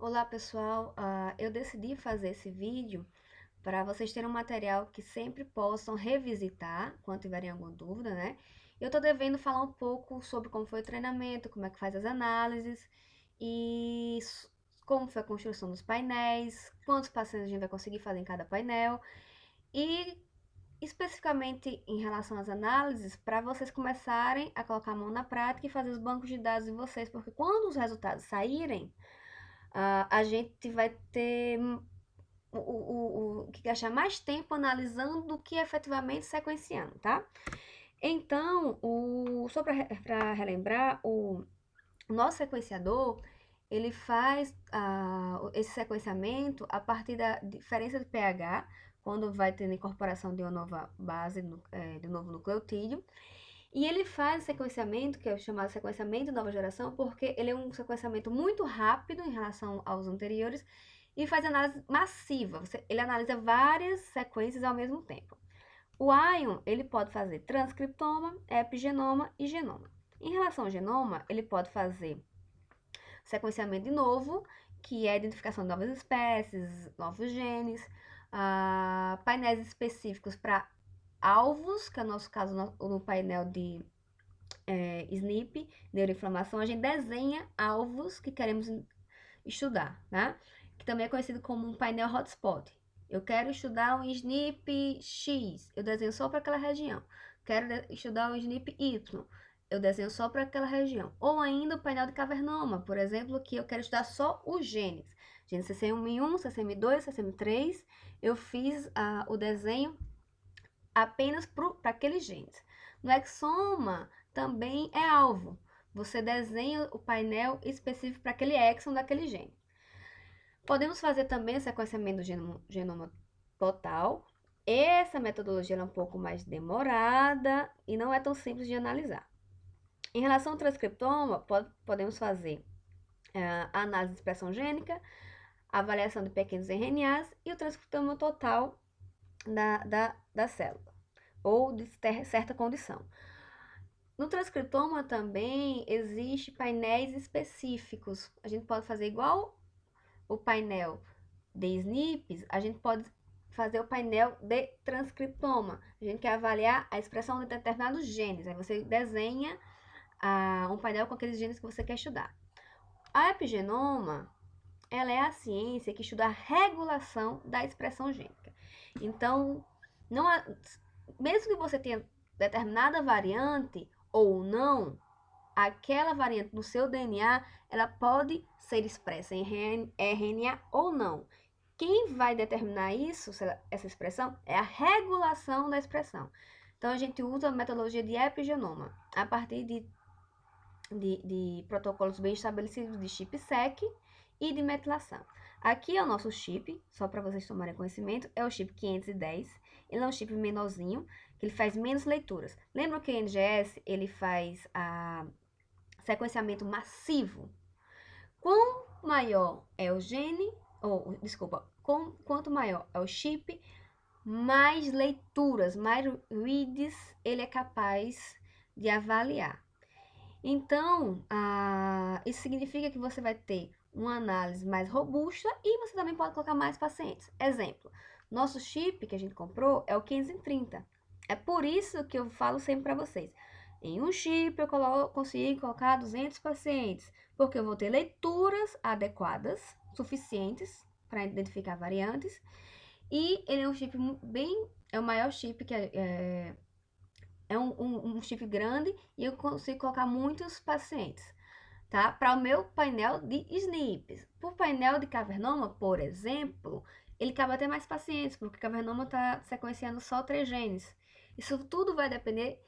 Olá pessoal, eu decidi fazer esse vídeo para vocês terem um material que sempre possam revisitar quando tiverem alguma dúvida, né? Eu tô devendo falar um pouco sobre como foi o treinamento, como é que faz as análises e como foi a construção dos painéis, quantos pacientes a gente vai conseguir fazer em cada painel e especificamente em relação às análises, para vocês começarem a colocar a mão na prática e fazer os bancos de dados de vocês, porque quando os resultados saírem, a gente vai ter que gastar mais tempo analisando do que efetivamente sequenciando, tá? Então, só para relembrar, o nosso sequenciador, ele faz esse sequenciamento a partir da diferença de pH, quando vai tendo incorporação de uma nova base, de um novo nucleotídeo. E ele faz sequenciamento, que é chamado sequenciamento de nova geração, porque ele é um sequenciamento muito rápido em relação aos anteriores e faz análise massiva. Ele analisa várias sequências ao mesmo tempo. O Ion, ele pode fazer transcriptoma, epigenoma e genoma. Em relação ao genoma, ele pode fazer sequenciamento de novo, que é a identificação de novas espécies, novos genes, painéis específicos para alvos, que é o nosso caso no painel de SNP, neuroinflamação, a gente desenha alvos que queremos estudar, né? Que também é conhecido como um painel hotspot. Eu quero estudar um SNP X, eu desenho só para aquela região. Quero estudar um SNP Y, eu desenho só para aquela região. Ou ainda o painel de cavernoma, por exemplo, que eu quero estudar só os genes. Genes CCM1, CCM2, CCM3, eu fiz o desenho apenas para aqueles genes. No exoma também é alvo. Você desenha o painel específico para aquele exon daquele gene. Podemos fazer também o sequenciamento do genoma total. Essa metodologia é um pouco mais demorada e não é tão simples de analisar. Em relação ao transcriptoma, podemos fazer a análise de expressão gênica, a avaliação de pequenos RNAs e o transcriptoma total da célula, ou de certa condição. No transcriptoma também existe painéis específicos. A gente pode fazer igual o painel de SNPs, a gente pode fazer o painel de transcriptoma. A gente quer avaliar a expressão de determinados genes. Aí você desenha um painel com aqueles genes que você quer estudar. A epigenoma, ela é a ciência que estuda a regulação da expressão gênica. Então, não há, mesmo que você tenha determinada variante ou não, aquela variante no seu DNA, ela pode ser expressa em RNA ou não. Quem vai determinar isso, essa expressão, é a regulação da expressão. Então, a gente usa a metodologia de epigenoma, a partir de protocolos bem estabelecidos de chip-seq e de metilação. Aqui é o nosso chip, só para vocês tomarem conhecimento, é o chip 510. Ele é um chip menorzinho, que ele faz menos leituras. Lembra que o NGS, ele faz sequenciamento massivo? Quanto maior é o gene, quanto maior é o chip, mais leituras, mais reads ele é capaz de avaliar. Então, isso significa que você vai ter uma análise mais robusta e você também pode colocar mais pacientes. Exemplo, nosso chip que a gente comprou é o 530. É por isso que eu falo sempre para vocês. Em um chip eu consigo colocar 200 pacientes, porque eu vou ter leituras adequadas, suficientes para identificar variantes. E ele é um chip é o maior chip que é um chip grande e eu consigo colocar muitos pacientes, tá? Para o meu painel de SNPs. Para o painel de cavernoma, por exemplo, ele cabe até mais pacientes, porque o cavernoma está sequenciando só 3 genes. Isso tudo vai depender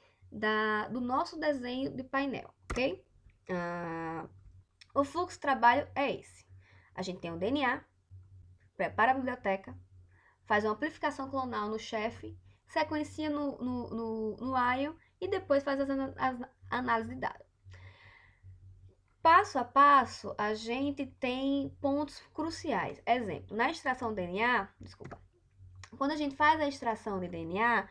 do nosso desenho de painel, ok? O fluxo de trabalho é esse. A gente tem o DNA, prepara a biblioteca, faz uma amplificação clonal no chefe, sequencia no IO e depois faz as análises de dados. Passo a passo, a gente tem pontos cruciais. Exemplo, na extração de DNA, quando a gente faz a extração de DNA,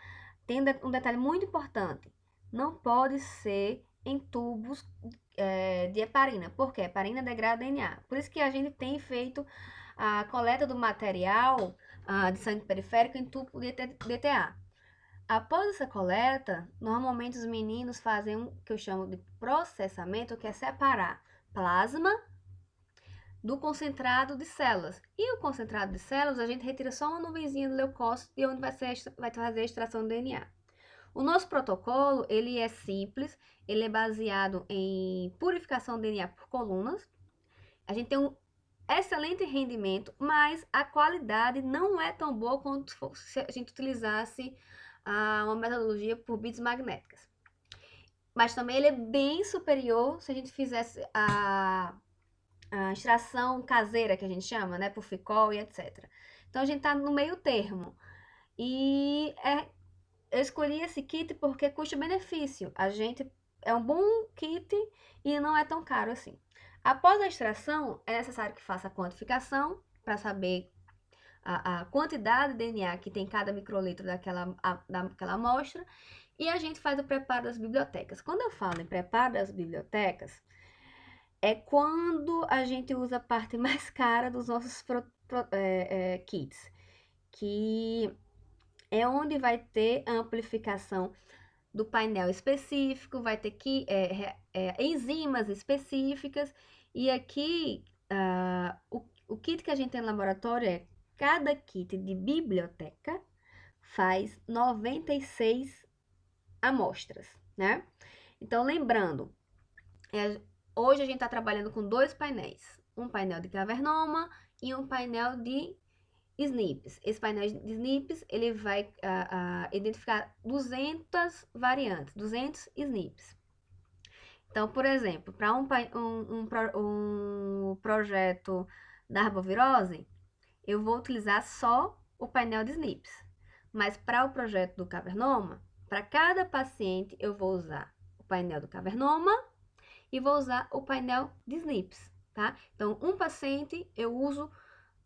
tem um detalhe muito importante. Não pode ser em tubos de heparina. Por quê? Heparina degrada DNA. Por isso que a gente tem feito a coleta do material de sangue periférico em tubo de DTA. Após essa coleta, normalmente os meninos fazem o que eu chamo de processamento, que é separar plasma do concentrado de células. E o concentrado de células, a gente retira só uma nuvenzinha do leucócito e onde vai fazer a extração do DNA. O nosso protocolo, ele é simples, ele é baseado em purificação do DNA por colunas. A gente tem um excelente rendimento, mas a qualidade não é tão boa quanto se a gente utilizasse uma metodologia por bits magnéticas. Mas também ele é bem superior se a gente fizesse a extração caseira, que a gente chama, né, por ficol e etc. Então a gente tá no meio termo. E eu escolhi esse kit porque custo-benefício. A gente é um bom kit e não é tão caro assim. Após a extração, é necessário que faça a quantificação para saber a quantidade de DNA que tem cada microlitro daquela amostra. E a gente faz o preparo das bibliotecas. Quando eu falo em preparo das bibliotecas, é quando a gente usa a parte mais cara dos nossos kits, que é onde vai ter a amplificação do painel específico, vai ter enzimas específicas, e aqui o kit que a gente tem no laboratório é cada kit de biblioteca faz 96 amostras, né? Então, lembrando, hoje a gente está trabalhando com 2 painéis, um painel de cavernoma e um painel de SNPs. Esse painel de SNPs, ele vai identificar 200 variantes, 200 SNPs. Então, por exemplo, para um projeto da arbovirose, eu vou utilizar só o painel de SNPs. Mas para o projeto do cavernoma, para cada paciente, eu vou usar o painel do cavernoma e vou usar o painel de SNPs, tá? Então, um paciente, eu uso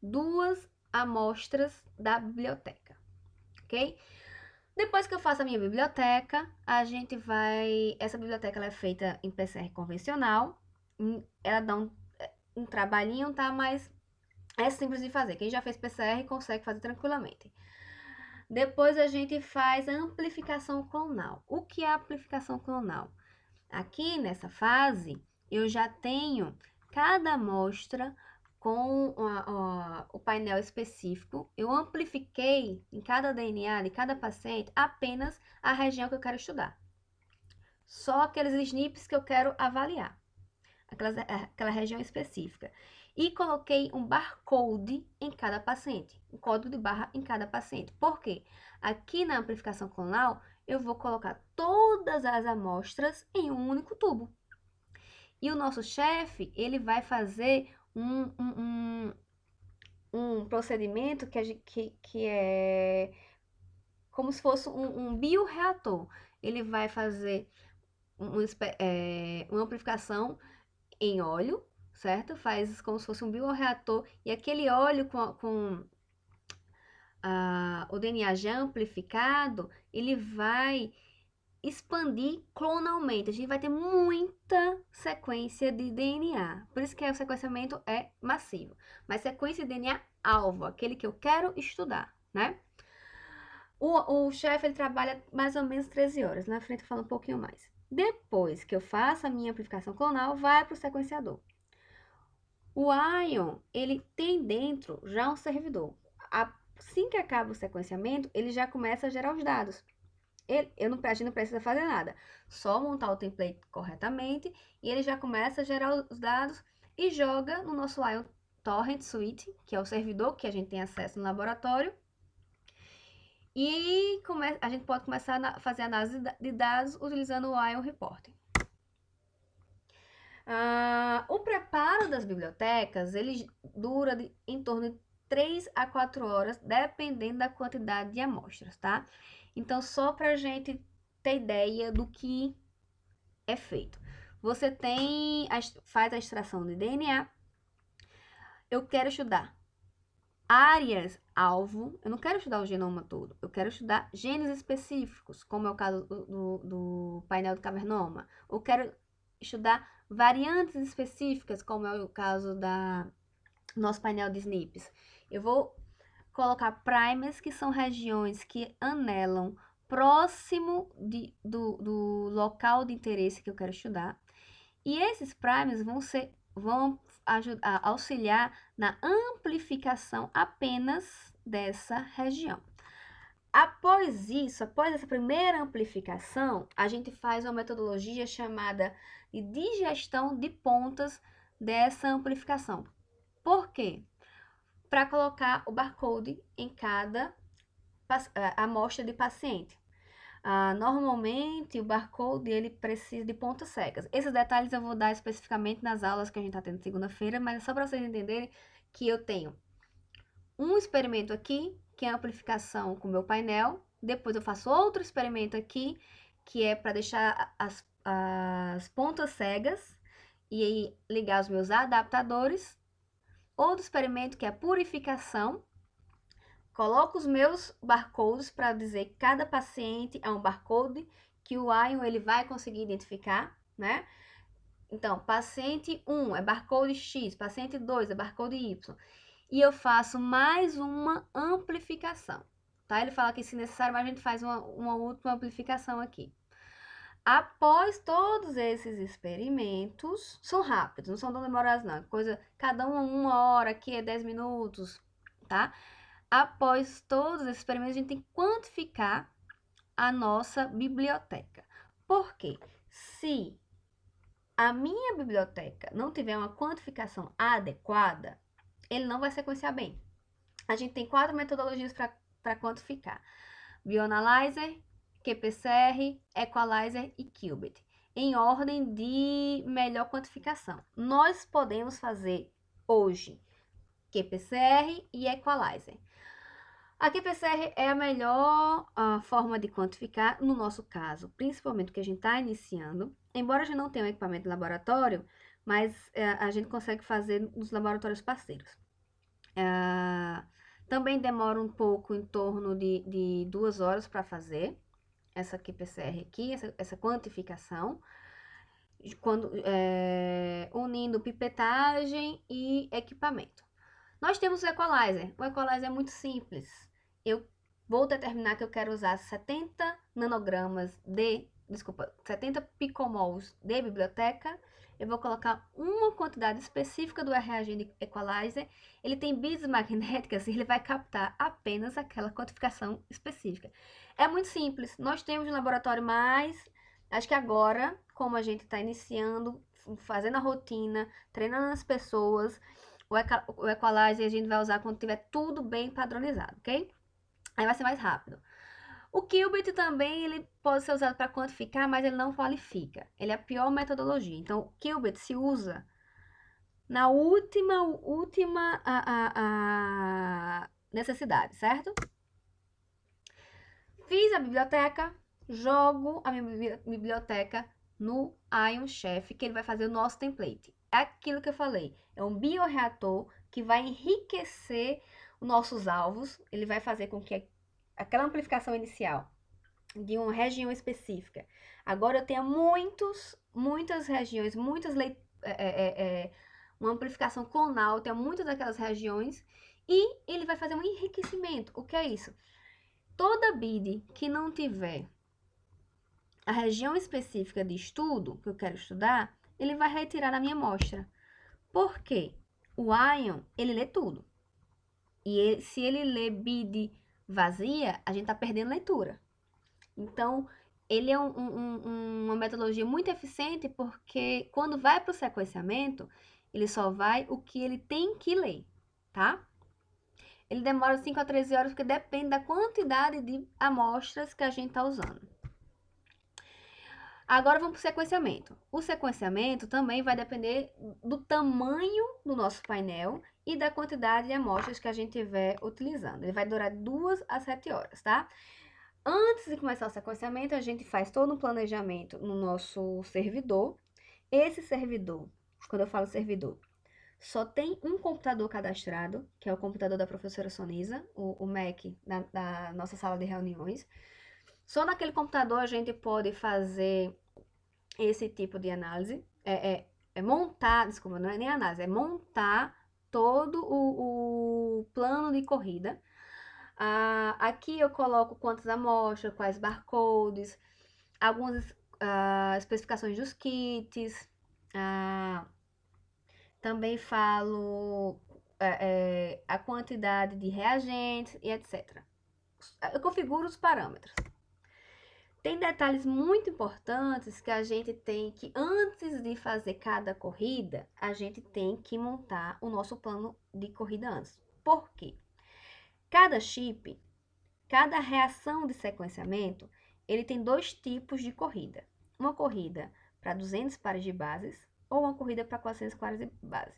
2 amostras da biblioteca, ok? Depois que eu faço a minha biblioteca, essa biblioteca ela é feita em PCR convencional, ela dá um trabalhinho, tá? Mas é simples de fazer. Quem já fez PCR consegue fazer tranquilamente. Depois a gente faz a amplificação clonal. O que é a amplificação clonal? Aqui nessa fase, eu já tenho cada amostra com o painel específico. Eu amplifiquei em cada DNA de cada paciente apenas a região que eu quero estudar. Só aqueles SNPs que eu quero avaliar, aquela região específica. E coloquei um barcode em cada paciente, um código de barra em cada paciente. Por quê? Aqui na amplificação clonal, eu vou colocar todas as amostras em um único tubo. E o nosso chefe, ele vai fazer um procedimento que é como se fosse um bioreator. Ele vai fazer uma amplificação em óleo, certo? Faz como se fosse um bioreator. E aquele óleo com o DNA já amplificado, ele vai expandir clonalmente. A gente vai ter muita sequência de DNA. Por isso que o sequenciamento é massivo. Mas sequência de DNA alvo, aquele que eu quero estudar, né? O chefe, ele trabalha mais ou menos 13 horas. Na frente eu falo um pouquinho mais. Depois que eu faço a minha amplificação clonal, vai para o sequenciador. O Ion, ele tem dentro já um servidor. Assim que acaba o sequenciamento, ele já começa a gerar os dados. A gente não precisa fazer nada, só montar o template corretamente e ele já começa a gerar os dados e joga no nosso Ion Torrent Suite, que é o servidor que a gente tem acesso no laboratório. E a gente pode começar a fazer análise de dados utilizando o Ion Reporting. O preparo das bibliotecas, ele dura em torno de 3 a 4 horas, dependendo da quantidade de amostras, tá? Então, só para a gente ter ideia do que é feito. Você faz a extração de DNA. Eu quero estudar áreas-alvo. Eu não quero estudar o genoma todo. Eu quero estudar genes específicos, como é o caso do painel do cavernoma. Eu quero estudar variantes específicas, como é o caso da nosso painel de SNPs. Eu vou colocar primers, que são regiões que anelam próximo do local de interesse que eu quero estudar. E esses primers vão ajudar, auxiliar na amplificação apenas dessa região. Após isso, após essa primeira amplificação, a gente faz uma metodologia chamada de digestão de pontas dessa amplificação. Por quê? Para colocar o barcode em cada amostra de paciente. Normalmente, o barcode ele precisa de pontas cegas. Esses detalhes eu vou dar especificamente nas aulas que a gente está tendo segunda-feira, mas é só para vocês entenderem que eu tenho um experimento aqui, que é a amplificação com o meu painel. Depois eu faço outro experimento aqui, que é para deixar as pontas cegas e aí ligar os meus adaptadores. Outro experimento que é a purificação. Coloco os meus barcodes para dizer que cada paciente é um barcode que o Ion ele vai conseguir identificar, né? Então, paciente 1 é barcode X, paciente 2 é barcode Y. E eu faço mais uma amplificação, tá? Ele fala que se necessário, mas a gente faz uma última amplificação aqui. Após todos esses experimentos, são rápidos, não são tão demorados não, coisa, cada uma hora, aqui é 10 minutos, tá? Após todos esses experimentos, a gente tem que quantificar a nossa biblioteca. Por quê? Se a minha biblioteca não tiver uma quantificação adequada, ele não vai sequenciar bem. A gente tem 4 metodologias para quantificar: Bioanalyzer, QPCR, Equalizer e Qubit, em ordem de melhor quantificação. Nós podemos fazer hoje QPCR e Equalizer. A QPCR é a melhor forma de quantificar, no nosso caso, principalmente porque a gente está iniciando. Embora a gente não tenha um equipamento de laboratório, mas a gente consegue fazer nos laboratórios parceiros. Também demora um pouco, em torno de 2 horas para fazer essa QPCR aqui, essa quantificação, unindo pipetagem e equipamento. Nós temos o Equalizer. O Equalizer é muito simples. Eu vou determinar que eu quero usar 70 picomols de biblioteca. Eu vou colocar uma quantidade específica do reagente Equalizer. Ele tem bits magnéticas e ele vai captar apenas aquela quantificação específica. É muito simples. Nós temos um laboratório, mas acho que agora, como a gente está iniciando, fazendo a rotina, treinando as pessoas, o Equalizer a gente vai usar quando tiver tudo bem padronizado, ok? Aí vai ser mais rápido. O Qubit também ele pode ser usado para quantificar, mas ele não qualifica. Ele é a pior metodologia. Então, o Qubit se usa na última necessidade, certo? Fiz a biblioteca, jogo a minha biblioteca no Ion Chef, que ele vai fazer o nosso template. É aquilo que eu falei, é um bioreator que vai enriquecer os nossos alvos, ele vai fazer com que aquela amplificação inicial de uma região específica, agora eu tenha muitas regiões, uma amplificação clonal, tenha muitas daquelas regiões, e ele vai fazer um enriquecimento. O que é isso? Toda BID que não tiver a região específica de estudo que eu quero estudar, ele vai retirar da minha amostra. Por quê? O Ion, ele lê tudo. E se ele lê BID vazia, a gente está perdendo leitura. Então, ele é uma metodologia muito eficiente porque quando vai para o sequenciamento, ele só vai o que ele tem que ler, tá? Ele demora 5 a 13 horas porque depende da quantidade de amostras que a gente está usando. Agora vamos para o sequenciamento. O sequenciamento também vai depender do tamanho do nosso painel e da quantidade de amostras que a gente estiver utilizando. Ele vai durar 2 a 7 horas, tá? Antes de começar o sequenciamento, a gente faz todo um planejamento no nosso servidor. Esse servidor, quando eu falo servidor, só tem um computador cadastrado, que é o computador da professora Sonisa, o Mac da nossa sala de reuniões. Só naquele computador a gente pode fazer esse tipo de análise, montar, desculpa, não é nem análise, é montar todo o plano de corrida. Aqui eu coloco quantas amostras, quais barcodes, algumas especificações dos kits, também falo a quantidade de reagentes e etc. Eu configuro os parâmetros. Tem detalhes muito importantes que a gente tem que, antes de fazer cada corrida, a gente tem que montar o nosso plano de corrida antes. Por quê? Cada chip, cada reação de sequenciamento, ele tem dois tipos de corrida. Uma corrida para 200 pares de bases ou uma corrida para 400 pares de bases.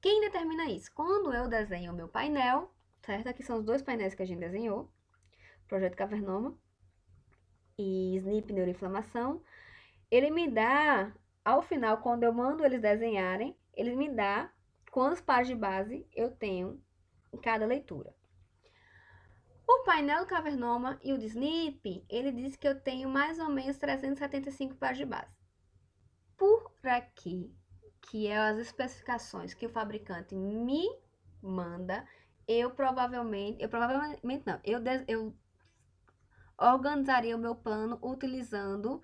Quem determina isso? Quando eu desenho o meu painel, certo? Aqui são os dois painéis que a gente desenhou, Projeto Cavernoma e SNP Neuroinflamação. Ele me dá, ao final, quando eu mando eles desenharem, ele me dá quantos pares de base eu tenho em cada leitura. O painel do Cavernoma e o de SNP, ele diz que eu tenho mais ou menos 375 pares de base. Por aqui, que é as especificações que o fabricante me manda, eu provavelmente não, eu organizaria o meu plano utilizando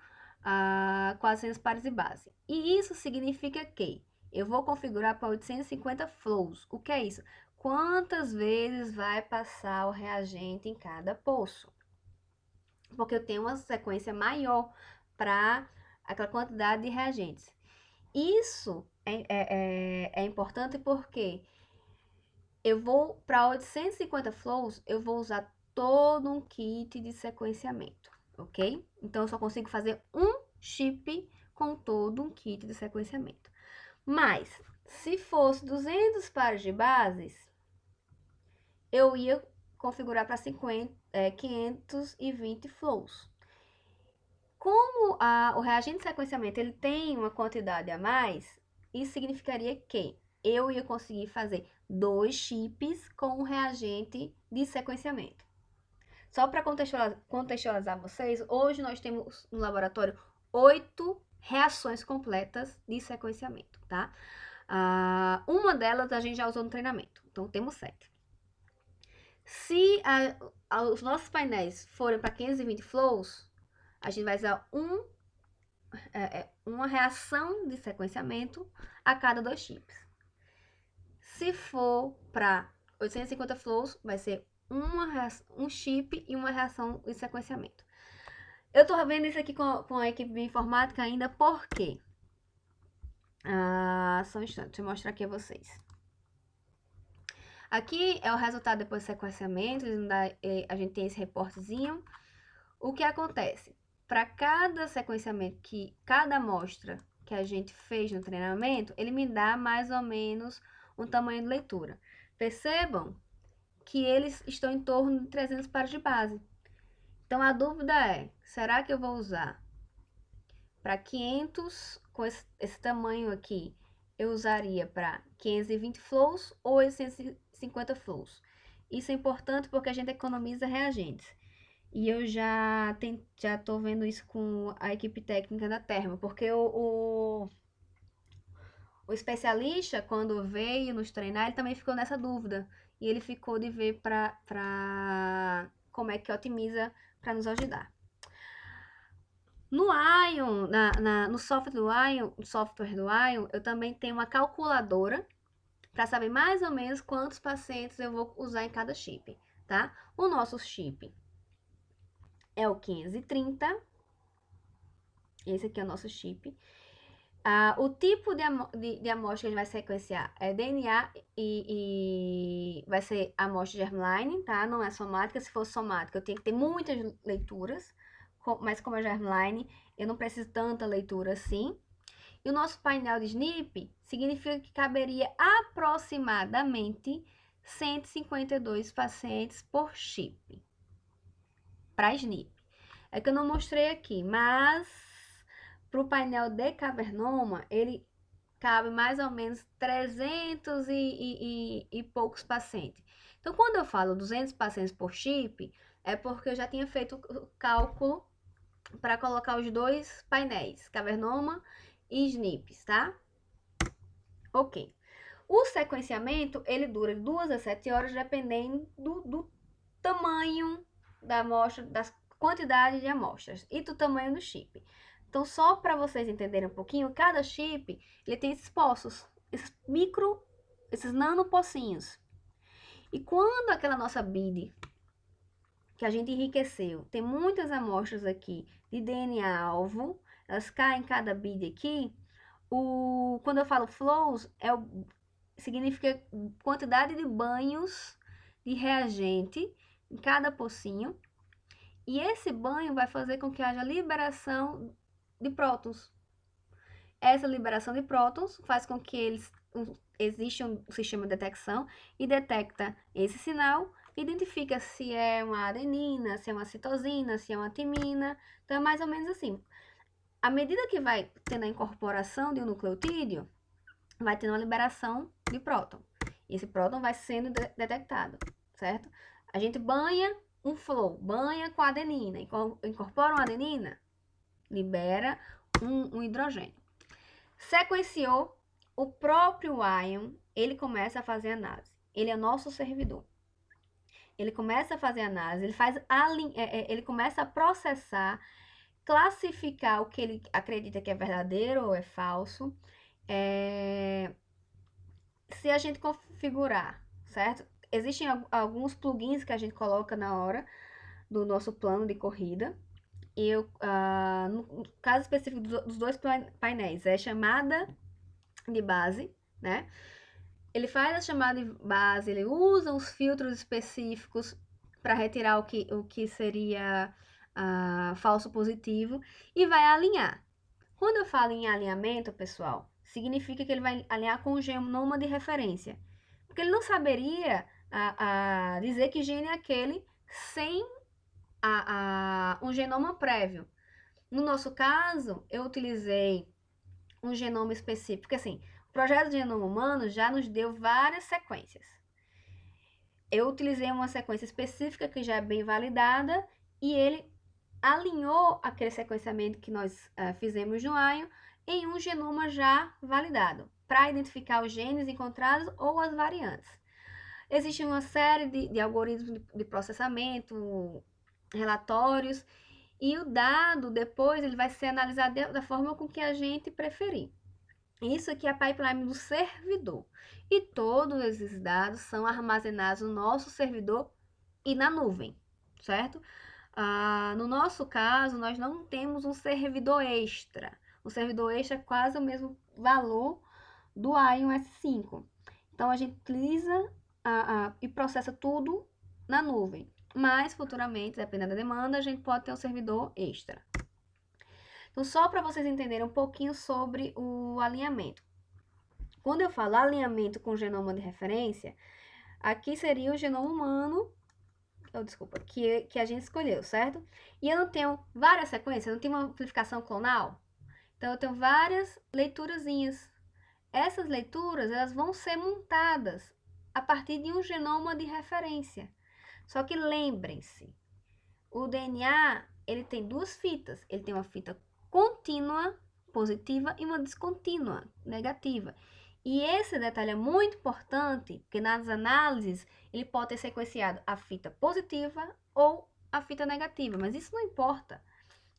400 pares de base. E isso significa que eu vou configurar para 850 flows. O que é isso? Quantas vezes vai passar o reagente em cada poço? Porque eu tenho uma sequência maior para aquela quantidade de reagentes. Isso é importante porque eu vou para 850 flows, eu vou usar todo um kit de sequenciamento, ok? Então, eu só consigo fazer um chip com todo um kit de sequenciamento. Mas, se fosse 200 pares de bases, eu ia configurar para 520 flows. Como o reagente de sequenciamento ele tem uma quantidade a mais, isso significaria que eu ia conseguir fazer 2 chips com o reagente de sequenciamento. Só para contextualizar vocês, hoje nós temos no laboratório 8 reações completas de sequenciamento, tá? Uma delas a gente já usou no treinamento, então temos 7. Se os nossos painéis forem para 520 flows, a gente vai usar uma reação de sequenciamento a cada 2 chips. Se for para 850 flows, vai ser um chip e uma reação de sequenciamento. Eu tô vendo isso aqui com a equipe de informática ainda, por quê? Só um instante, deixa eu mostrar aqui a vocês. Aqui é o resultado depois do sequenciamento, a gente tem esse reportezinho. O que acontece? Para cada sequenciamento, cada amostra que a gente fez no treinamento, ele me dá mais ou menos um tamanho de leitura. Percebam que eles estão em torno de 300 pares de base. Então, a dúvida é, será que eu vou usar para 500, com esse tamanho aqui, eu usaria para 520 flows ou 850 flows? Isso é importante porque a gente economiza reagentes. E eu já tô vendo isso com a equipe técnica da Termo, porque o especialista, quando veio nos treinar, ele também ficou nessa dúvida. E ele ficou de ver como é que otimiza para nos ajudar. No Ion, no software do Ion, eu também tenho uma calculadora para saber mais ou menos quantos pacientes eu vou usar em cada chip, tá? O nosso chip é o 530. Esse aqui é o nosso chip. O tipo de amostra que a gente vai sequenciar é DNA e vai ser amostra germline, tá? Não é somática. Se fosse somática, eu tenho que ter muitas leituras, mas como é germline, eu não preciso tanta leitura assim. E o nosso painel de SNP significa que caberia aproximadamente 152 pacientes por chip, para SNP. É que eu não mostrei aqui, mas para o painel de Cavernoma, ele cabe mais ou menos 300 e poucos pacientes. Então, quando eu falo 200 pacientes por chip, é porque eu já tinha feito o cálculo para colocar os dois painéis, Cavernoma e SNPs, tá? Ok. O sequenciamento, ele dura 2 a 7 horas, dependendo do tamanho da amostra, das quantidades de amostras e do tamanho do chip. Então, só para vocês entenderem um pouquinho, cada chip, ele tem esses poços, esses nanopocinhos. E quando aquela nossa BID, que a gente enriqueceu, tem muitas amostras aqui de DNA-alvo, elas caem em cada BID aqui, quando eu falo flows, significa quantidade de banhos de reagente em cada pocinho. E esse banho vai fazer com que haja liberação de prótons. Essa liberação de prótons faz com que exista um sistema de detecção e detecta esse sinal, identifica se é uma adenina, se é uma citosina, se é uma timina. Então é mais ou menos assim. À medida que vai tendo a incorporação de um nucleotídeo, vai tendo uma liberação de próton. E esse próton vai sendo detectado, certo? A gente banha um flow, banha com adenina, incorpora uma adenina, libera um hidrogênio. Sequenciou, o próprio ion, ele começa a fazer análise. Ele é nosso servidor. Ele começa a fazer análise, ele começa a processar, classificar o que ele acredita que é verdadeiro ou é falso. Se a gente configurar, certo? Existem alguns plugins que a gente coloca na hora do nosso plano de corrida. E no caso específico dos dois painéis, é chamada de base, né? Ele faz a chamada de base, ele usa os filtros específicos para retirar o que seria falso positivo e vai alinhar. Quando eu falo em alinhamento, pessoal, significa que ele vai alinhar com o genoma de referência. Porque ele não saberia dizer que gene é aquele sem um genoma prévio. No nosso caso, eu utilizei um genoma específico. Porque, assim, o projeto de genoma humano já nos deu várias sequências. Eu utilizei uma sequência específica que já é bem validada e ele alinhou aquele sequenciamento que nós fizemos no ion em um genoma já validado, para identificar os genes encontrados ou as variantes. Existe uma série de algoritmos de processamento, relatórios, e o dado depois ele vai ser analisado da forma com que a gente preferir. Isso aqui é a pipeline do servidor. E todos esses dados são armazenados no nosso servidor e na nuvem, certo? No nosso caso, nós não temos um servidor extra. O servidor extra é quase o mesmo valor do Ion S5. Então, a gente utiliza e processa tudo na nuvem. Mas, futuramente, dependendo da demanda, a gente pode ter um servidor extra. Então, só para vocês entenderem um pouquinho sobre o alinhamento. Quando eu falo alinhamento com genoma de referência, aqui seria o genoma humano, que a gente escolheu, certo? E eu não tenho várias sequências, eu não tenho uma amplificação clonal. Então, eu tenho várias leiturazinhas. Essas leituras, elas vão ser montadas a partir de um genoma de referência. Só que lembrem-se, o DNA, ele tem duas fitas. Ele tem uma fita contínua, positiva, e uma descontínua, negativa. E esse detalhe é muito importante, porque nas análises ele pode ter sequenciado a fita positiva ou a fita negativa, mas isso não importa.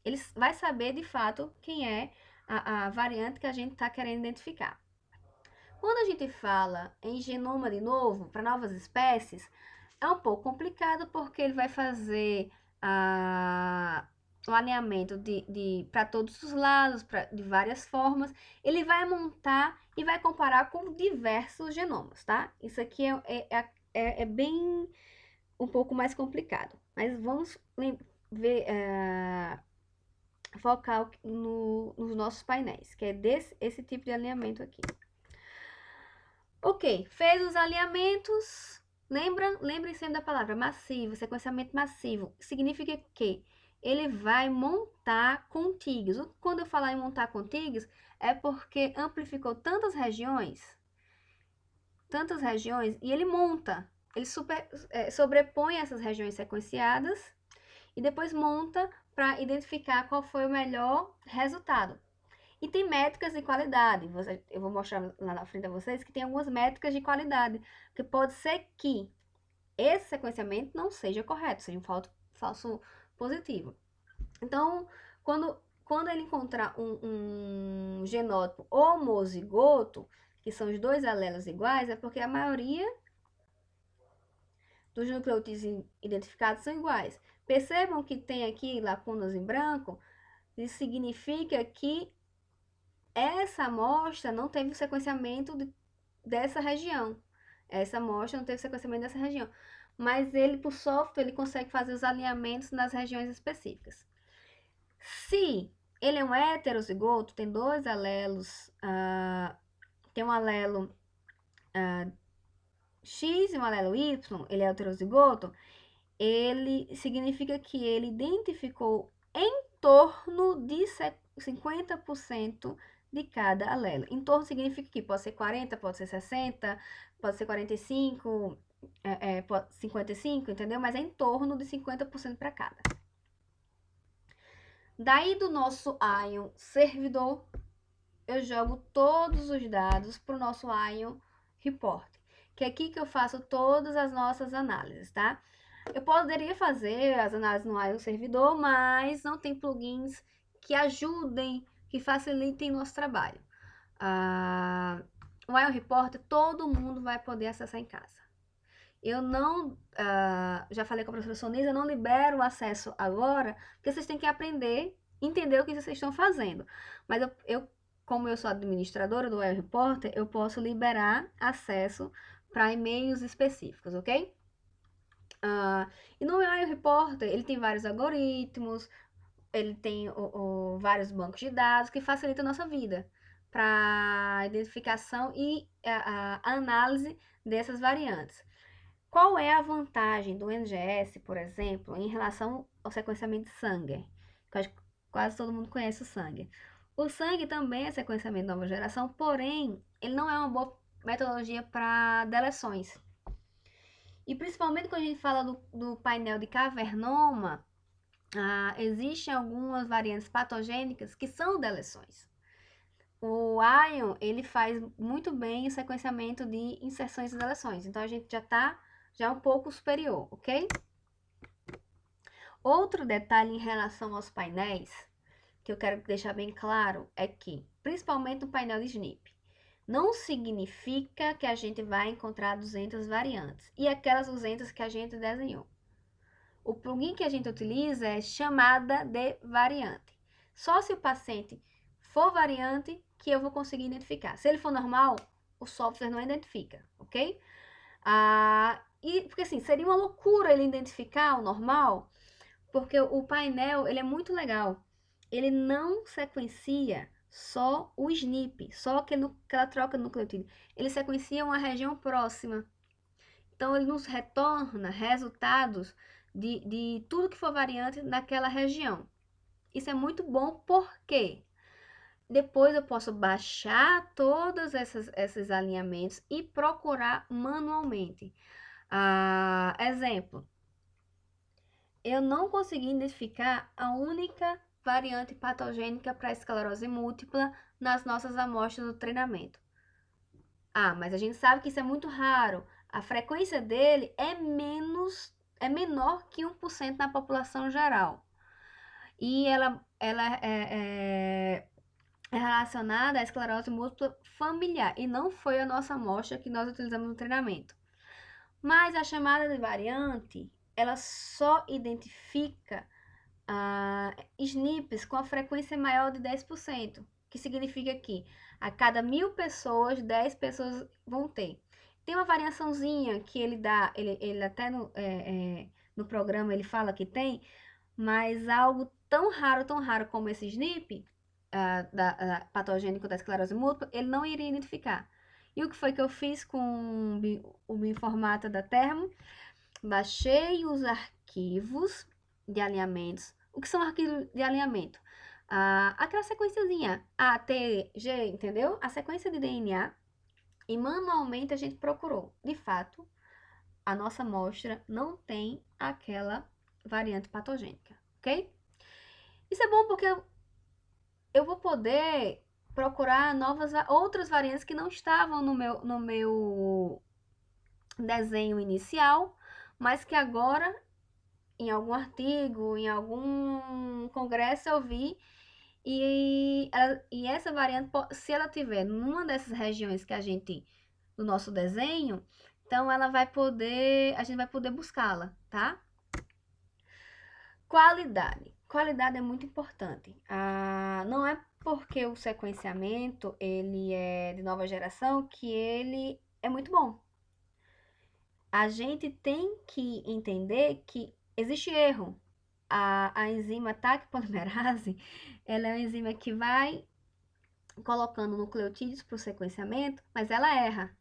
Ele vai saber de fato quem é a variante que a gente está querendo identificar. Quando a gente fala em genoma de novo, para novas espécies, é um pouco complicado porque ele vai fazer o alinhamento para todos os lados, de várias formas. Ele vai montar e vai comparar com diversos genomas, tá? Isso aqui é bem um pouco mais complicado. Mas vamos ver, focar nos nossos painéis, que é esse tipo de alinhamento aqui. Ok, fez os alinhamentos. Lembrem sempre da palavra massivo, sequenciamento massivo. Significa que ele vai montar contíguos. Quando eu falar em montar contíguos, é porque amplificou tantas regiões, e ele monta. Ele sobrepõe essas regiões sequenciadas e depois monta para identificar qual foi o melhor resultado. E tem métricas de qualidade. Eu vou mostrar lá na frente a vocês que tem algumas métricas de qualidade. Que pode ser que esse sequenciamento não seja correto, seja um falso positivo. Então, quando ele encontrar um genótipo homozigoto, que são os dois alelos iguais, é porque a maioria dos nucleotídeos identificados são iguais. Percebam que tem aqui lacunas em branco, isso significa que essa amostra não teve o sequenciamento dessa região. Essa amostra não teve sequenciamento dessa região. Mas ele, por software, ele consegue fazer os alinhamentos nas regiões específicas. Se ele é um heterozigoto, tem dois alelos, tem um alelo X e um alelo Y, ele é heterozigoto, ele significa que ele identificou em torno de 50% de cada alelo. Em torno significa que pode ser 40, pode ser 60, pode ser 45, 55, entendeu? Mas é em torno de 50% para cada. Daí do nosso Ion servidor, eu jogo todos os dados para o nosso Ion Report, que é aqui que eu faço todas as nossas análises, tá? Eu poderia fazer as análises no Ion servidor, mas não tem plugins que ajudem, que facilitem nosso trabalho. O Ion Report todo mundo vai poder acessar em casa. Eu não, já falei com a professora Sonisa, eu não libero o acesso agora, porque vocês têm que aprender, entender o que vocês estão fazendo. Mas como eu sou administradora do Ion Reporter, eu posso liberar acesso para e-mails específicos, ok? E no Ion Reporter, ele tem vários algoritmos, ele tem vários bancos de dados que facilitam a nossa vida para identificação e a análise dessas variantes. Qual é a vantagem do NGS, por exemplo, em relação ao sequenciamento de Sanger? Que eu acho que quase todo mundo conhece o Sanger. O Sanger também é sequenciamento de nova geração, porém, ele não é uma boa metodologia para deleções. E principalmente quando a gente fala do painel de cavernoma, existem algumas variantes patogênicas que são deleções. O Ion, ele faz muito bem o sequenciamento de inserções e deleções. Então, a gente já está um pouco superior, ok? Outro detalhe em relação aos painéis, que eu quero deixar bem claro, é que, principalmente no painel de SNP, não significa que a gente vai encontrar 200 variantes e aquelas 200 que a gente desenhou. O plugin que a gente utiliza é chamada de variante. Só se o paciente for variante que eu vou conseguir identificar. Se ele for normal, o software não identifica, ok? Porque assim, seria uma loucura ele identificar o normal, porque o painel, ele é muito legal. Ele não sequencia só o SNP, só aquela troca de nucleotídeo. Ele sequencia uma região próxima. Então, ele nos retorna resultados de tudo que for variante naquela região. Isso é muito bom porque depois eu posso baixar todos esses alinhamentos e procurar manualmente. Exemplo, eu não consegui identificar a única variante patogênica para esclerose múltipla nas nossas amostras do treinamento. Mas a gente sabe que isso é muito raro. A frequência dele é menor que 1% na população geral. E ela é relacionada à esclerose múltipla familiar. E não foi a nossa amostra que nós utilizamos no treinamento. Mas a chamada de variante, ela só identifica SNPs com a frequência maior de 10%, que significa que a cada 1.000 pessoas, 10 pessoas vão ter. Tem uma variaçãozinha que ele dá, ele até no programa ele fala que tem, mas algo tão raro como esse SNP, patogênico da esclerose múltipla, ele não iria identificar. E o que foi que eu fiz com o bioinformata da Termo? Baixei os arquivos de alinhamentos. O que são arquivos de alinhamento? Aquela sequenciazinha A, T, G, entendeu? A sequência de DNA. E manualmente a gente procurou. De fato, a nossa amostra não tem aquela variante patogênica, ok? Isso é bom porque eu vou poder procurar outras variantes que não estavam no meu desenho inicial, mas que agora, em algum artigo, em algum congresso, eu vi. E essa variante, se ela tiver numa dessas regiões que a gente, do nosso desenho, então ela vai poder, a gente vai poder buscá-la, tá? Qualidade. Qualidade é muito importante. Não é porque o sequenciamento ele é de nova geração que ele é muito bom. A gente tem que entender que existe erro. A enzima TAC polimerase, ela é uma enzima que vai colocando nucleotídeos para o sequenciamento, mas ela erra,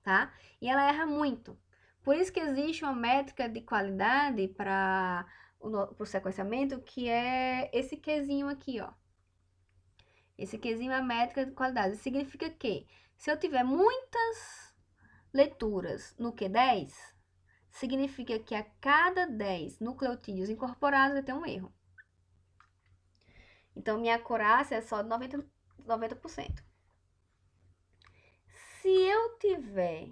tá? E ela erra muito. Por isso que existe uma métrica de qualidade para o sequenciamento, que é esse Qzinho aqui, ó. Esse Qzinho é a métrica de qualidade. Significa que se eu tiver muitas leituras no Q10, significa que a cada 10 nucleotídeos incorporados vai ter um erro. Então, minha acurácia é só de 90%. Se eu tiver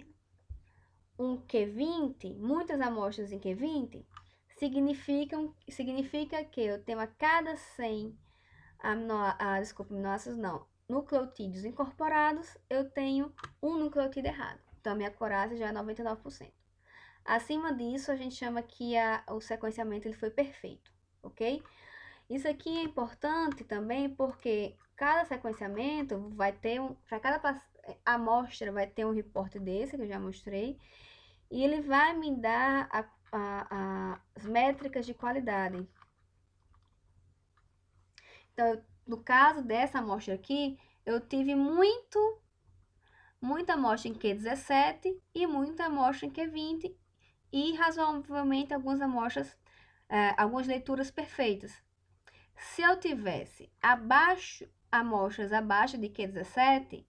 um Q20, muitas amostras em Q20, significa que eu tenho a cada 100 aminoácidos não, nucleotídeos incorporados, eu tenho um nucleotídeo errado. Então, a minha acurácia já é 99%. Acima disso, a gente chama que o sequenciamento ele foi perfeito, ok? Isso aqui é importante também porque cada sequenciamento vai ter para cada amostra vai ter um reporte desse, que eu já mostrei, e ele vai me dar as métricas de qualidade. Então, no caso dessa amostra aqui, eu tive muita amostra em Q17 e muita amostra em Q20 e razoavelmente algumas amostras, algumas leituras perfeitas. Se eu tivesse amostras abaixo de Q17,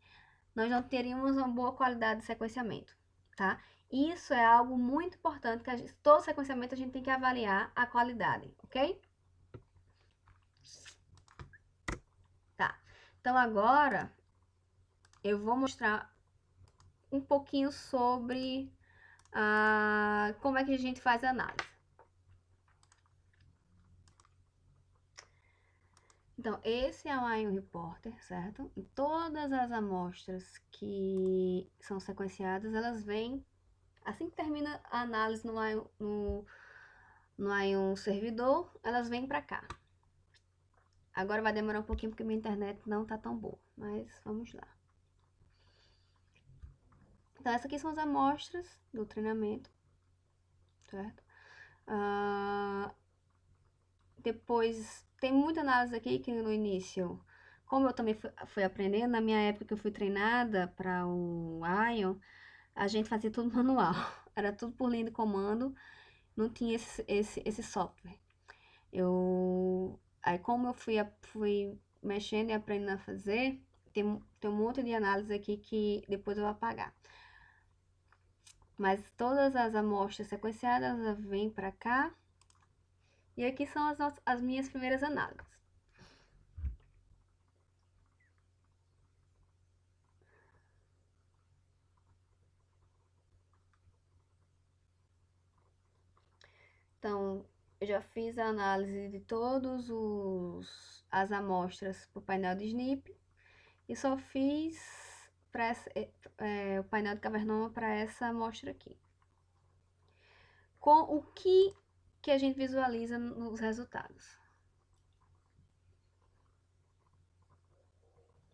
nós não teríamos uma boa qualidade de sequenciamento, tá? Isso é algo muito importante, que todo sequenciamento a gente tem que avaliar a qualidade, ok? Tá. Então, agora, eu vou mostrar um pouquinho sobre como é que a gente faz a análise. Então, esse é o Ion Reporter, certo? E todas as amostras que são sequenciadas, elas vêm, assim que termina a análise no Ion servidor, elas vêm para cá. Agora vai demorar um pouquinho porque minha internet não tá tão boa, mas vamos lá. Então, essas aqui são as amostras do treinamento, certo? Depois, tem muita análise aqui que no início, como eu também fui aprendendo, na minha época que eu fui treinada para o Ion, a gente fazia tudo manual. Era tudo por linha de comando, não tinha esse software. Aí como eu fui mexendo e aprendendo a fazer, tem um monte de análise aqui que depois eu vou apagar. Mas todas as amostras sequenciadas vêm para cá. E aqui são as minhas primeiras análises. Então, eu já fiz a análise de todas as amostras para o painel de SNP e só fiz o painel de cavernoma para essa amostra aqui. Com o que a gente visualiza nos resultados.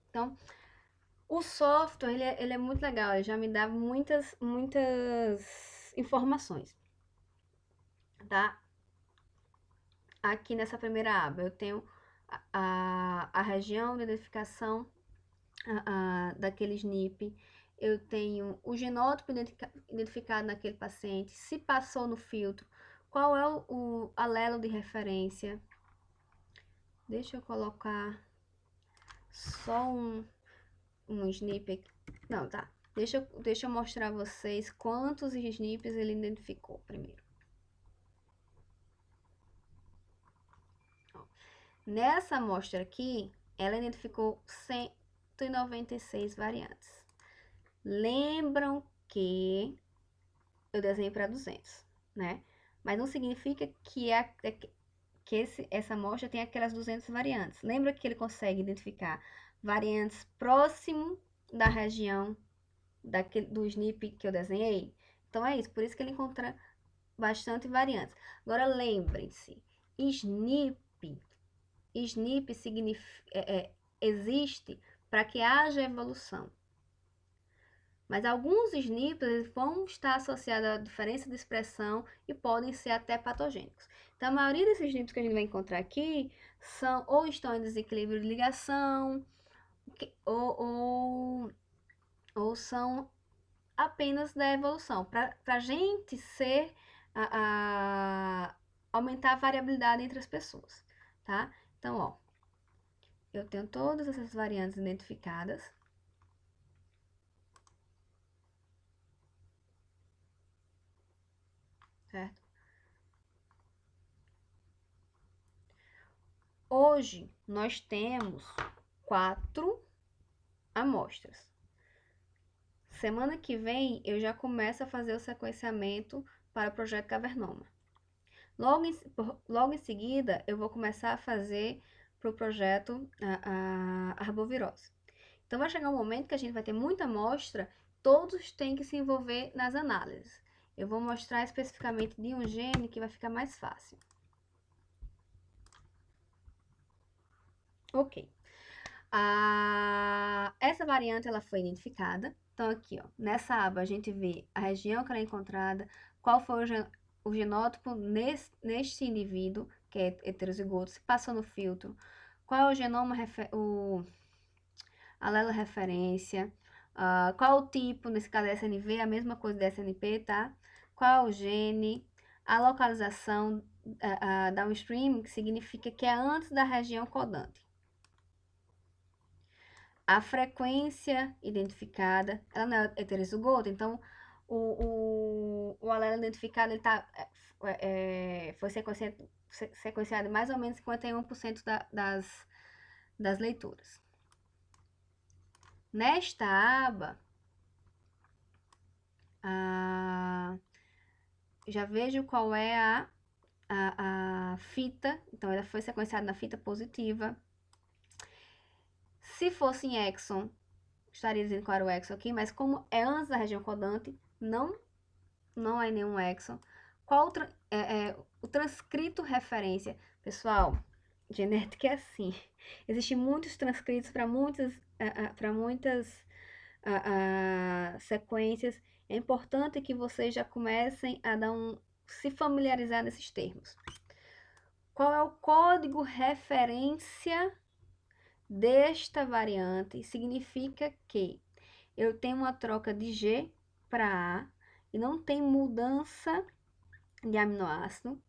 Então, o software, ele é muito legal, ele já me dá muitas informações, tá? Aqui nessa primeira aba, eu tenho a região de identificação daquele SNP, eu tenho o genótipo identificado naquele paciente, se passou no filtro, qual é o alelo de referência. Deixa eu colocar só um SNP aqui. Não, tá. Deixa eu mostrar a vocês quantos SNPs ele identificou primeiro. Ó, nessa amostra aqui, ela identificou 196 variantes. Lembram que eu desenhei para 200, né? Mas não significa que, essa amostra tem aquelas 200 variantes. Lembra que ele consegue identificar variantes próximo da região do SNP que eu desenhei? Então, é isso. Por isso que ele encontra bastante variantes. Agora, lembrem-se, SNP significa, existe para que haja evolução. Mas alguns SNPs vão estar associados à diferença de expressão e podem ser até patogênicos. Então, a maioria desses SNPs que a gente vai encontrar aqui são ou estão em desequilíbrio de ligação, ou são apenas da evolução. Para a gente aumentar a variabilidade entre as pessoas, tá? Então, ó, eu tenho todas essas variantes identificadas. Certo? Hoje, nós temos 4 amostras. Semana que vem, eu já começo a fazer o sequenciamento para o projeto Cavernoma. Logo em seguida, eu vou começar a fazer para o projeto Arbovirose. Então, vai chegar um momento que a gente vai ter muita amostra, todos têm que se envolver nas análises. Eu vou mostrar especificamente de um gene que vai ficar mais fácil. Ok. Essa variante ela foi identificada. Então, aqui, ó, nessa aba, a gente vê a região que ela é encontrada, qual foi o genótipo neste indivíduo, que é heterozigoto, se passou no filtro, qual é o genoma, o alelo referência, qual o tipo, nesse caso SNV, a mesma coisa da SNP, tá? Qual o gene, a localização downstream, que significa que é antes da região codante. A frequência identificada, ela não é heterozigoto, então o alelo identificado ele foi sequenciado em mais ou menos 51% das leituras. Nesta aba, já vejo qual é a fita, então ela foi sequenciada na fita positiva. Se fosse em exon, estaria dizendo qual era o exon aqui, mas como é antes da região codante, não há nenhum exon. Qual o transcrito referência? Pessoal, genética é assim. Existem muitos transcritos para muitas sequências. É importante que vocês já comecem a se familiarizar nesses termos. Qual é o código referência desta variante? Significa que eu tenho uma troca de G para A e não tem mudança de aminoácido.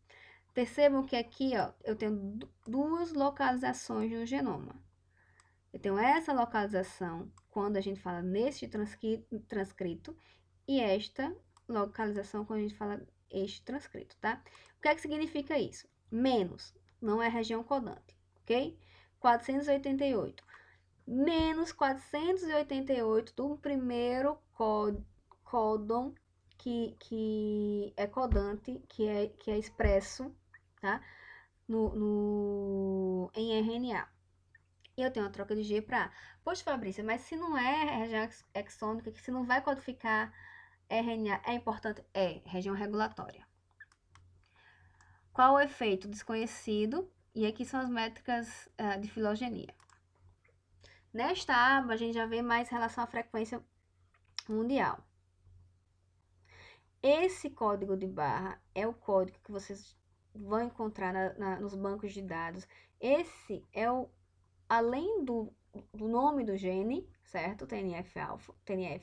Percebam que aqui, ó, eu tenho duas localizações no genoma. Eu tenho essa localização quando a gente fala neste transcrito e esta localização quando a gente fala este transcrito, tá? O que é que significa isso? Menos, não é região codante, ok? 488. Menos 488 do primeiro códon que é codante, que é expresso, tá? Em RNA. E eu tenho uma troca de G para A. Poxa, Fabrícia, mas se não é região exônica, que se não vai codificar RNA, é importante? É, região regulatória. Qual o efeito? Desconhecido. E aqui são as métricas de filogenia. Nesta aba, a gente já vê mais relação à frequência mundial. Esse código de barra é o código que vocês vão encontrar nos bancos de dados. Esse é além do nome do gene, certo? TNF,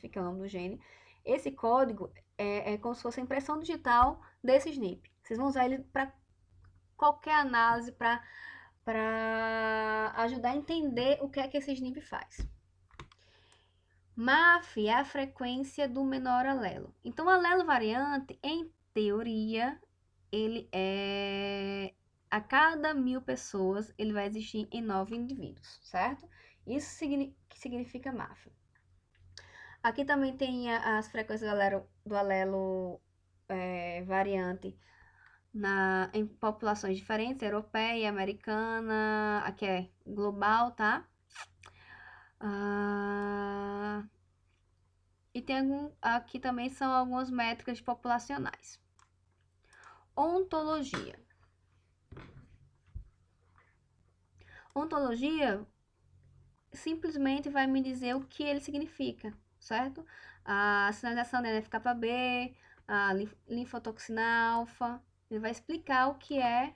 que é o nome do gene. Esse código é como se fosse a impressão digital desse SNP. Vocês vão usar ele para qualquer análise, para ajudar a entender o que é que esse SNP faz. MAF é a frequência do menor alelo. Então, o alelo variante, em teoria, ele a cada 1000 pessoas, ele vai existir em 9 indivíduos, certo? Isso que significa MAF. Aqui também tem as frequências do alelo variante em populações diferentes, europeia, americana, aqui é global, tá? E tem aqui também são algumas métricas populacionais. Ontologia. Ontologia simplesmente vai me dizer o que ele significa, certo? A sinalização da NF-κB, a linfotoxina alfa, ele vai explicar o que é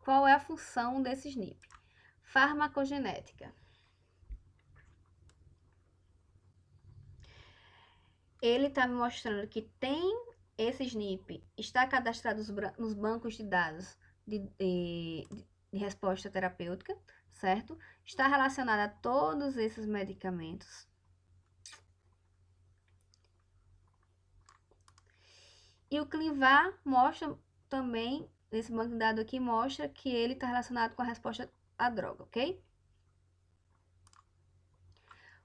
qual é a função desse SNP. Farmacogenética. Ele está me mostrando que tem esse SNP, está cadastrado nos bancos de dados de resposta terapêutica, certo? Está relacionado a todos esses medicamentos. E o ClinVar mostra também, esse banco de dados aqui mostra que ele está relacionado com a resposta à droga, ok?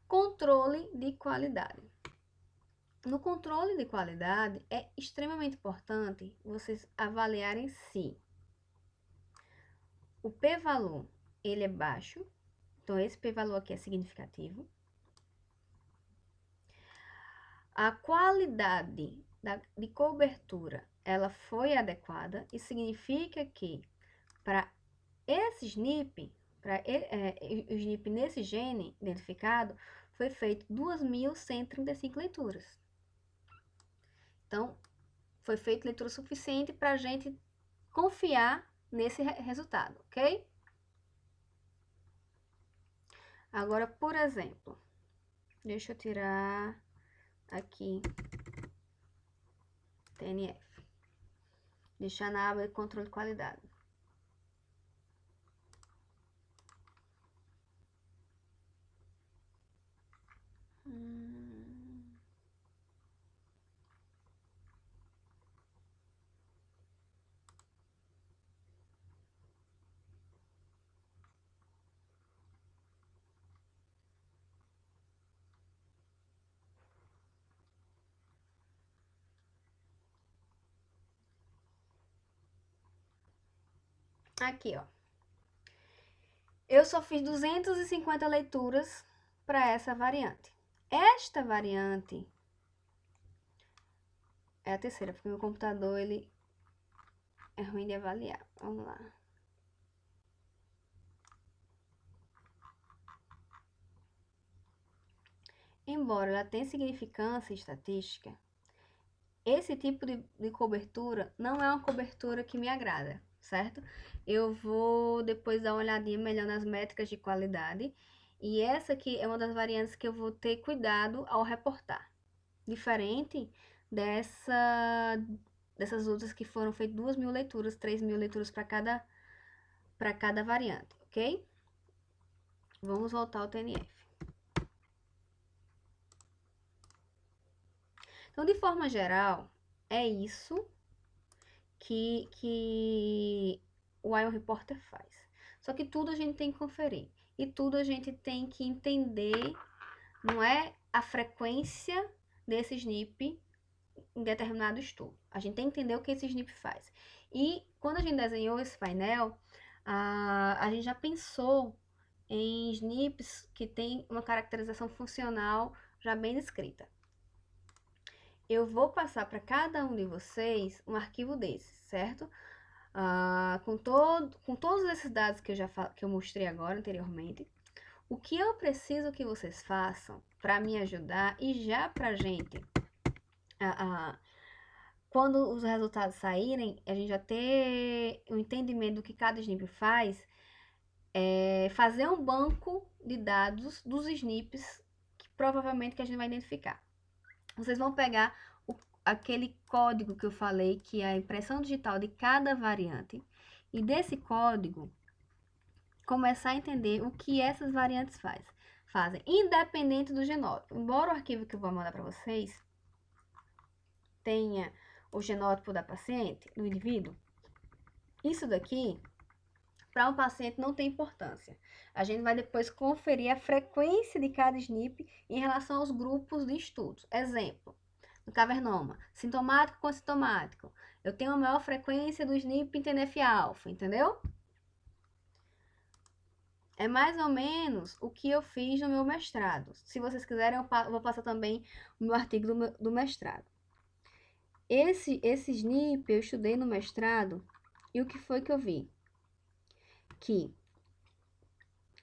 Controle de qualidade. No controle de qualidade, é extremamente importante vocês avaliarem se o p-valor ele é baixo, então esse p-valor aqui é significativo. A qualidade de cobertura ela foi adequada, e significa que para esse SNP, o SNP nesse gene identificado, foi feito 2.135 leituras. Então, foi feita leitura suficiente para a gente confiar nesse resultado, ok? Agora, por exemplo, deixa eu tirar aqui TNF. Deixar na aba de controle de qualidade. Aqui, ó. Eu só fiz 250 leituras para essa variante. Esta variante é a terceira, porque meu computador ele é ruim de avaliar. Vamos lá. Embora ela tenha significância estatística, esse tipo de cobertura não é uma cobertura que me agrada, certo? Eu vou depois dar uma olhadinha melhor nas métricas de qualidade, e essa aqui é uma das variantes que eu vou ter cuidado ao reportar. Diferente dessas outras que foram feitas 2.000 leituras, 3.000 leituras para cada variante, ok? Vamos voltar ao TNF. Então, de forma geral, é isso que o Ion Reporter faz. Só que tudo a gente tem que conferir. E tudo a gente tem que entender, não é a frequência desse SNP em determinado estudo. A gente tem que entender o que esse SNP faz. E quando a gente desenhou esse painel, a gente já pensou em SNPs que tem uma caracterização funcional já bem descrita. Eu vou passar para cada um de vocês um arquivo desse, certo? Com todos esses dados que eu mostrei agora anteriormente. O que eu preciso que vocês façam para me ajudar e já para gente, quando os resultados saírem, a gente já ter um entendimento do que cada SNP faz, fazer um banco de dados dos SNPs que provavelmente que a gente vai identificar. Vocês vão pegar aquele código que eu falei, que é a impressão digital de cada variante, e desse código começar a entender o que essas variantes fazem, independente do genótipo. Embora o arquivo que eu vou mandar para vocês tenha o genótipo da paciente, do indivíduo, isso daqui para um paciente não tem importância. A gente vai depois conferir a frequência de cada SNP em relação aos grupos de estudos. Exemplo, no cavernoma, sintomático com assintomático. Eu tenho a maior frequência do SNP em TNF-alfa, entendeu? É mais ou menos o que eu fiz no meu mestrado. Se vocês quiserem, eu vou passar também o meu artigo do mestrado. Esse SNP eu estudei no mestrado e o que foi que eu vi? Que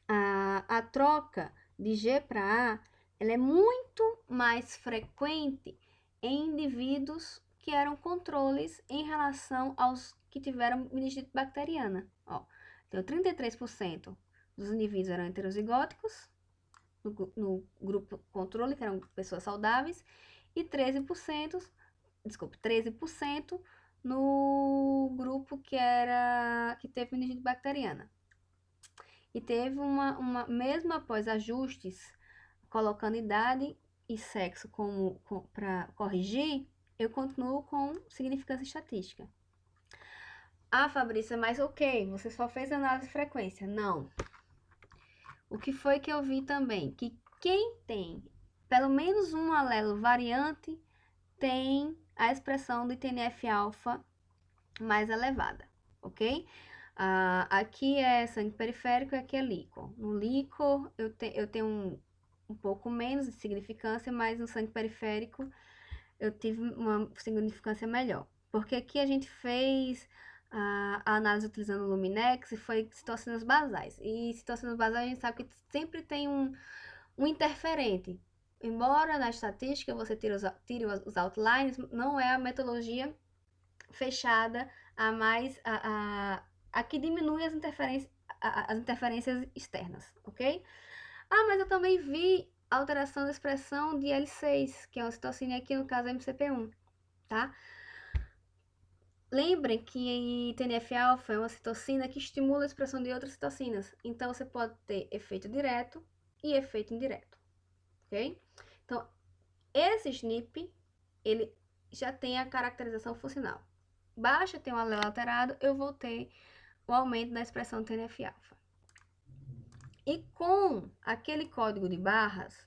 a troca de G para A ela é muito mais frequente em indivíduos que eram controles em relação aos que tiveram meningite bacteriana. Ó, então, 33% dos indivíduos eram heterozigóticos, no grupo controle, que eram pessoas saudáveis, e 13% no grupo que teve meningite bacteriana. E teve mesmo após ajustes, colocando idade e sexo para corrigir, eu continuo com significância estatística. Ah, Fabrícia, mas ok, você só fez análise de frequência. Não. O que foi que eu vi também? Que quem tem pelo menos um alelo variante tem a expressão de TNF-alfa mais elevada, ok? Aqui é sangue periférico e aqui é líquor. No líquor eu tenho um pouco menos de significância, mas no sangue periférico eu tive uma significância melhor. Porque aqui a gente fez a análise utilizando o Luminex e foi citocinas basais. E citocinas basais a gente sabe que sempre tem um interferente. Embora na estatística você tire os outlines, não é a metodologia fechada a que diminui as interferências externas, ok? Ah, mas eu também vi alteração da expressão de L6, que é uma citocina aqui, no caso MCP1, tá? Lembrem que TNF-alfa é uma citocina que estimula a expressão de outras citocinas. Então, você pode ter efeito direto e efeito indireto, ok? Então, esse SNP, ele já tem a caracterização funcional. Baixa ter um alelo alterado, eu vou ter o aumento da expressão TNF-alfa. E com aquele código de barras,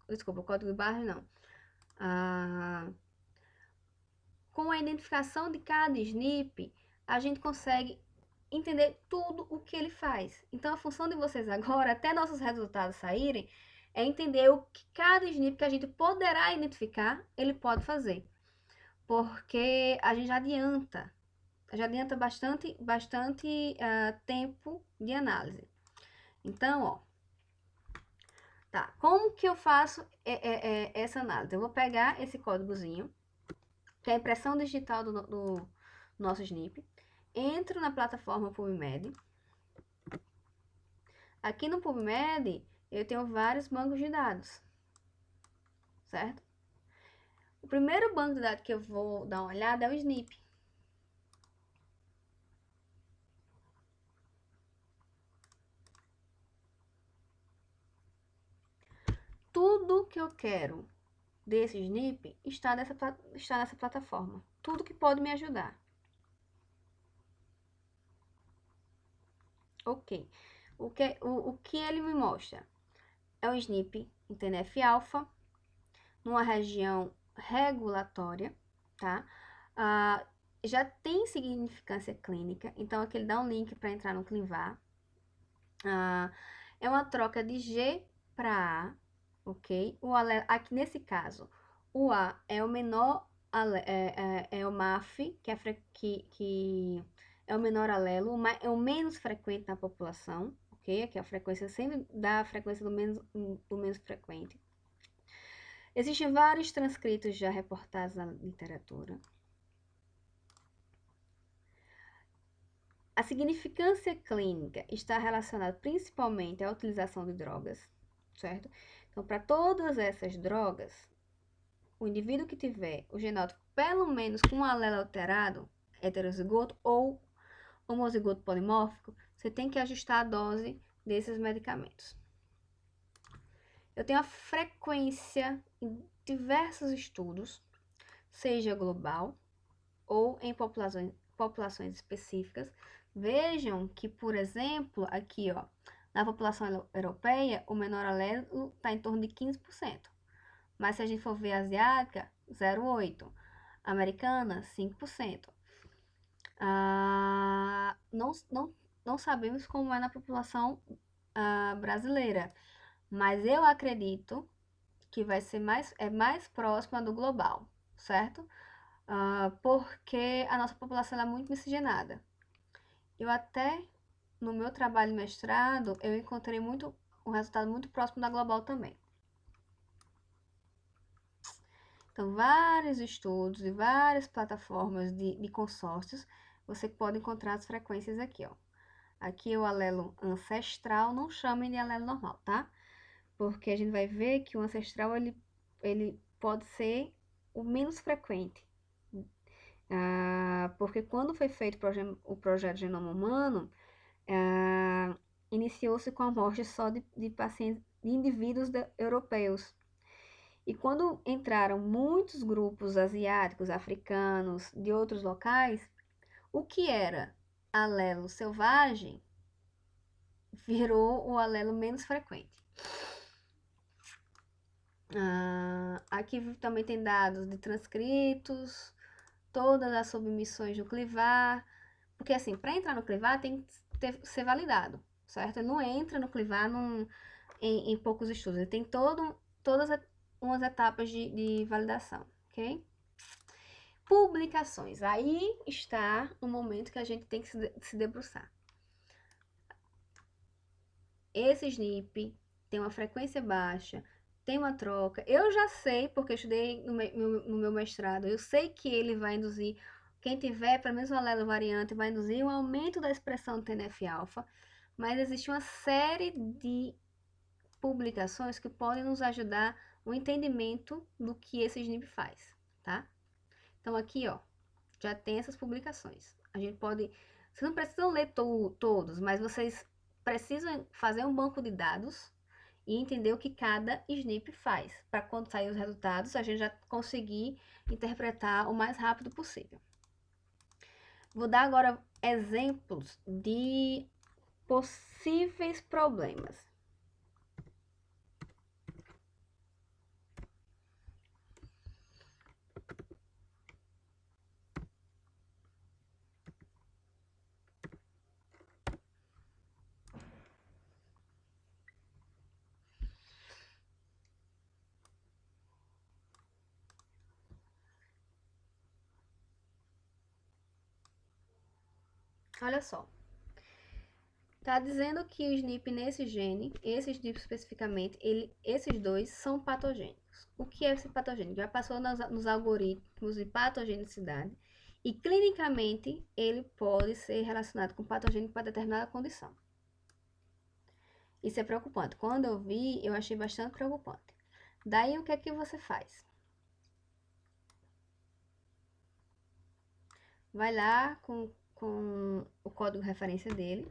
desculpa, o código de barras não. Com a identificação de cada SNP, a gente consegue entender tudo o que ele faz. Então, a função de vocês agora, até nossos resultados saírem, é entender o que cada SNP que a gente poderá identificar, ele pode fazer. Porque a gente já adianta bastante tempo de análise. Então, ó, tá, como que eu faço essa análise? Eu vou pegar esse códigozinho, que é a impressão digital do nosso SNP, entro na plataforma PubMed. Aqui no PubMed, eu tenho vários bancos de dados, certo? O primeiro banco de dados que eu vou dar uma olhada é o SNP. Tudo que eu quero desse SNP está nessa plataforma. Tudo que pode me ajudar. Ok. O que ele me mostra? É um SNP em TNF-alfa, numa região regulatória, tá? Já tem significância clínica, então aqui ele dá um link para entrar no ClinVar. É uma troca de G para A, ok? Aqui nesse caso, o A é o menor, é o MAF, que é o menor alelo, é o menos frequente na população, ok? Aqui a frequência sempre dá a frequência do menos frequente. Existem vários transcritos já reportados na literatura. A significância clínica está relacionada principalmente à utilização de drogas, certo? Então, para todas essas drogas, o indivíduo que tiver o genótipo pelo menos com um alelo alterado, heterozigoto ou homozigoto polimórfico, você tem que ajustar a dose desses medicamentos. Eu tenho a frequência em diversos estudos, seja global ou em populações específicas, Vejam que, por exemplo, aqui, ó, na população europeia, o menor alelo está em torno de 15%. Mas se a gente for ver asiática, 0,8%. Americana, 5%. Não sabemos como é na população brasileira, mas eu acredito que vai ser mais próxima do global, certo? Porque a nossa população é muito miscigenada. Eu até, no meu trabalho de mestrado, eu encontrei um resultado muito próximo da global também. Então, vários estudos e várias plataformas de consórcios, você pode encontrar as frequências aqui, ó. Aqui é o alelo ancestral, não chamem de alelo normal, tá? Porque a gente vai ver que o ancestral, ele pode ser o menos frequente. Porque quando foi feito o projeto Genoma Humano, iniciou-se com a morte só de pacientes, de indivíduos europeus. E quando entraram muitos grupos asiáticos, africanos, de outros locais, o que era alelo selvagem virou o alelo menos frequente. Aqui também tem dados de transcritos, todas as submissões do CLIVAR, porque assim, para entrar no CLIVAR tem que ser validado, certo? Ele não entra no CLIVAR em poucos estudos, ele tem todas umas etapas de validação, ok? Publicações, aí está o momento que a gente tem que se debruçar. Esse SNP tem uma frequência baixa, tem uma troca. Eu já sei, porque eu estudei no meu mestrado, eu sei que ele vai induzir, quem tiver pelo menos um alelo variante, vai induzir um aumento da expressão TNF-alfa, mas existe uma série de publicações que podem nos ajudar no entendimento do que esse SNP faz, tá? Então aqui, ó, já tem essas publicações. A gente pode, vocês não precisam ler todos, mas vocês precisam fazer um banco de dados e entender o que cada SNP faz, para quando sair os resultados, a gente já conseguir interpretar o mais rápido possível. Vou dar agora exemplos de possíveis problemas. Olha só. Tá dizendo que o SNP nesse gene, esse SNP especificamente, esses dois são patogênicos. O que é esse patogênico? Já passou nos algoritmos de patogenicidade e clinicamente ele pode ser relacionado com patogênico para determinada condição. Isso é preocupante. Quando eu vi, eu achei bastante preocupante. Daí o que é que você faz? Vai lá com o código de referência dele.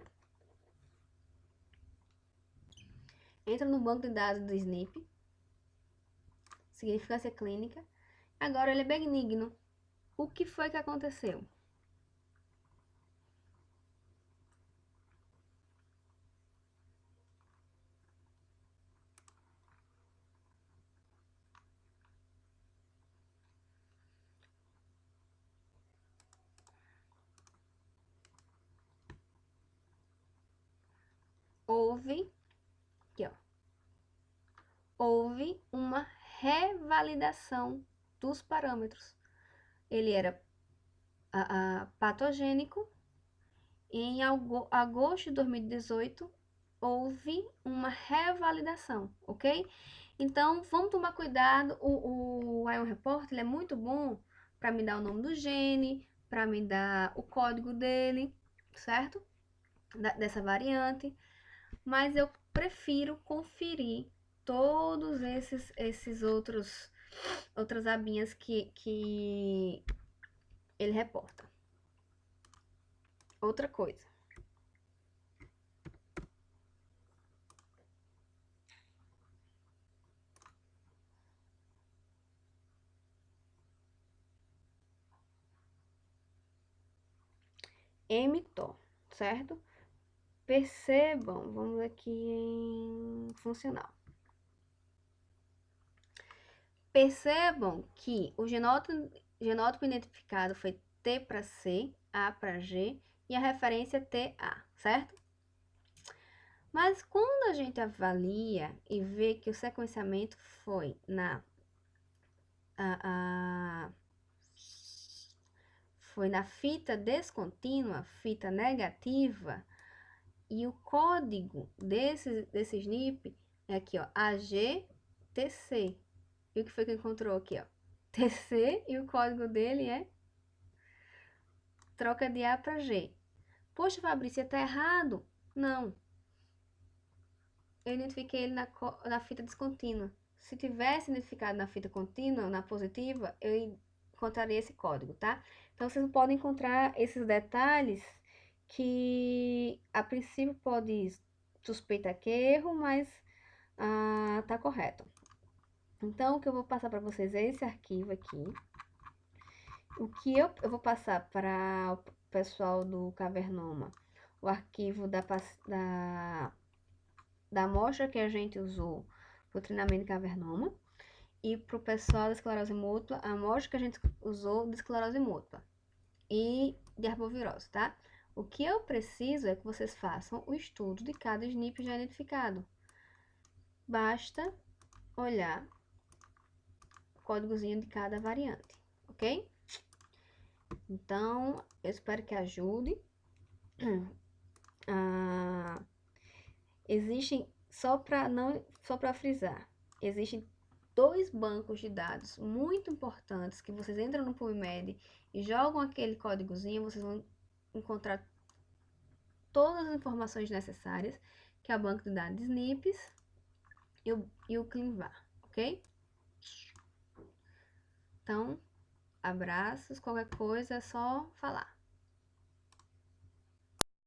Entra no banco de dados do SNP, significância clínica. Agora ele é benigno. O que foi que aconteceu? Houve, aqui, ó, houve uma revalidação dos parâmetros. Ele era patogênico e em agosto de 2018 houve uma revalidação, ok? Então, vamos tomar cuidado. O Ion Report ele é muito bom para me dar o nome do gene, para me dar o código dele, certo? Dessa variante. Mas eu prefiro conferir todos esses outras abinhas que ele reporta. Outra coisa. mTOR, certo? Percebam, vamos aqui em funcional. Percebam que o genótipo identificado foi T para C, A para G e a referência TA, certo? Mas quando a gente avalia e vê que o sequenciamento foi foi na fita descontínua, fita negativa, e o código desse SNP é aqui, ó, AGTC. E o que foi que encontrou aqui, ó? TC, e o código dele é troca de A para G. Poxa, Fabrícia, tá errado. Não. Eu identifiquei ele na fita descontínua. Se tivesse identificado na fita contínua, na positiva, eu encontraria esse código, tá? Então, vocês podem encontrar esses detalhes que, a princípio, pode suspeitar que é erro, mas tá correto. Então, o que eu vou passar para vocês é esse arquivo aqui. O que eu vou passar para o pessoal do Cavernoma, o arquivo da amostra que a gente usou para o treinamento de Cavernoma, e para o pessoal da esclerose múltipla, a amostra que a gente usou de esclerose múltipla e de arbovirose, tá? O que eu preciso é que vocês façam o estudo de cada SNP já identificado. Basta olhar o códigozinho de cada variante, ok? Então, eu espero que ajude. Existem, só para frisar, existem 2 bancos de dados muito importantes que vocês entram no PubMed e jogam aquele códigozinho, vocês vão encontrar todas as informações necessárias, que é o banco de dados de SNPs e o ClinVar, ok? Então, abraços, qualquer coisa é só falar.